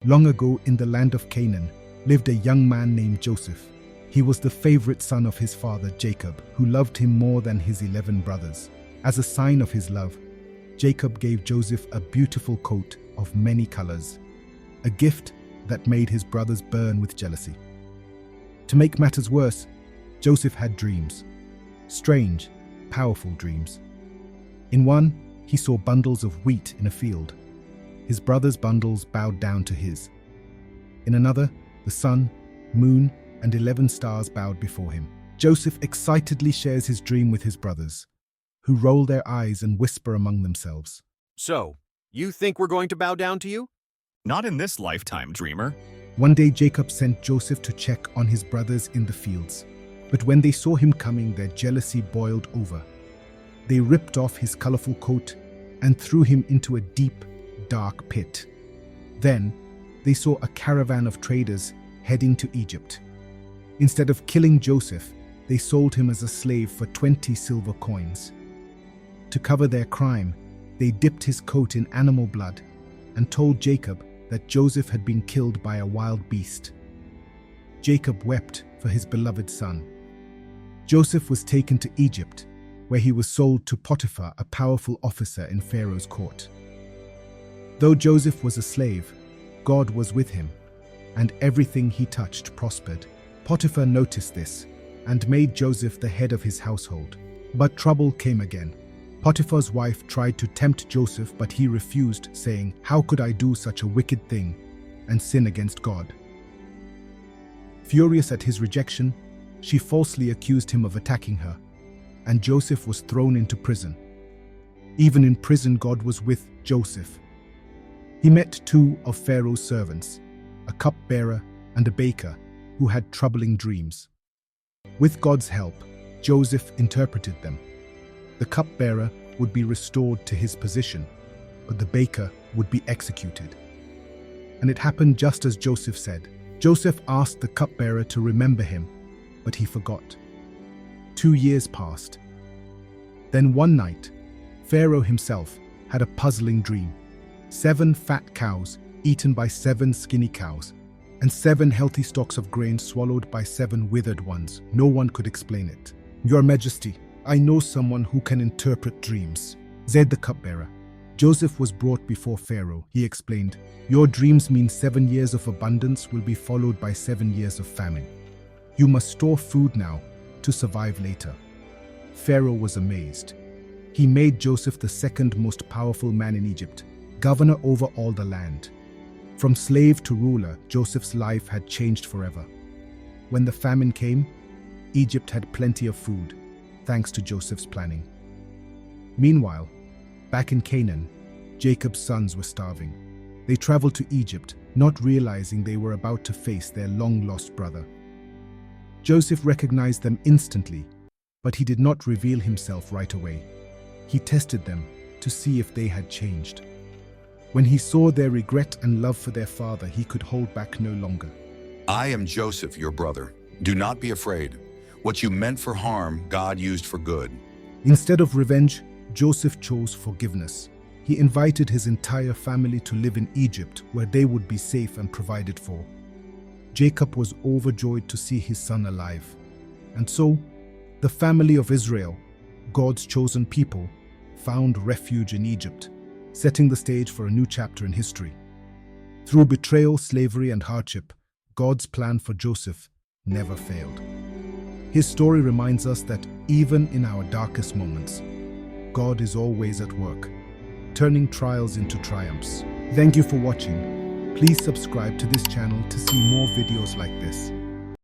Long ago, in the land of Canaan, lived a young man named Joseph. He was the favorite son of his father Jacob, who loved him more than his 11 brothers. As a sign of his love, Jacob gave Joseph a beautiful coat of many colors, a gift that made his brothers burn with jealousy. To make matters worse, Joseph had dreams. Strange, powerful dreams. In one, he saw bundles of wheat in a field. His brothers' bundles bowed down to his. In another, the sun, moon, and 11 stars bowed before him. Joseph excitedly shares his dream with his brothers, who roll their eyes and whisper among themselves. So, you think we're going to bow down to you? Not in this lifetime, dreamer. One day Jacob sent Joseph to check on his brothers in the fields. But when they saw him coming, their jealousy boiled over. They ripped off his colorful coat and threw him into a deep, dark pit. Then, they saw a caravan of traders heading to Egypt. Instead of killing Joseph, they sold him as a slave for 20 silver coins. To cover their crime, they dipped his coat in animal blood and told Jacob that Joseph had been killed by a wild beast. Jacob wept for his beloved son. Joseph was taken to Egypt, where he was sold to Potiphar, a powerful officer in Pharaoh's court. Though Joseph was a slave, God was with him, and everything he touched prospered. Potiphar noticed this and made Joseph the head of his household. But trouble came again. Potiphar's wife tried to tempt Joseph, but he refused, saying, "How could I do such a wicked thing and sin against God?" Furious at his rejection, she falsely accused him of attacking her, and Joseph was thrown into prison. Even in prison, God was with Joseph. He met 2 of Pharaoh's servants, a cupbearer and a baker, who had troubling dreams. With God's help, Joseph interpreted them. The cupbearer would be restored to his position, but the baker would be executed. And it happened just as Joseph said. Joseph asked the cupbearer to remember him, but he forgot. 2 years passed. Then one night, Pharaoh himself had a puzzling dream. 7 fat cows eaten by 7 skinny cows, and 7 healthy stalks of grain swallowed by 7 withered ones. No one could explain it. "Your Majesty, I know someone who can interpret dreams," said the cupbearer. Joseph was brought before Pharaoh. He explained, "Your dreams mean 7 years of abundance will be followed by 7 years of famine. You must store food now to survive later." Pharaoh was amazed. He made Joseph the 2nd most powerful man in Egypt, governor over all the land. From slave to ruler, Joseph's life had changed forever. When the famine came, Egypt had plenty of food, thanks to Joseph's planning. Meanwhile, back in Canaan, Jacob's sons were starving. They traveled to Egypt, not realizing they were about to face their long-lost brother. Joseph recognized them instantly, but he did not reveal himself right away. He tested them to see if they had changed. When he saw their regret and love for their father, he could hold back no longer. "I am Joseph, your brother. Do not be afraid. What you meant for harm, God used for good." Instead of revenge, Joseph chose forgiveness. He invited his entire family to live in Egypt, where they would be safe and provided for. Jacob was overjoyed to see his son alive. And so, the family of Israel, God's chosen people, found refuge in Egypt, setting the stage for a new chapter in history. Through betrayal, slavery, and hardship, God's plan for Joseph never failed. His story reminds us that even in our darkest moments, God is always at work, turning trials into triumphs. Thank you for watching. Please subscribe to this channel to see more videos like this.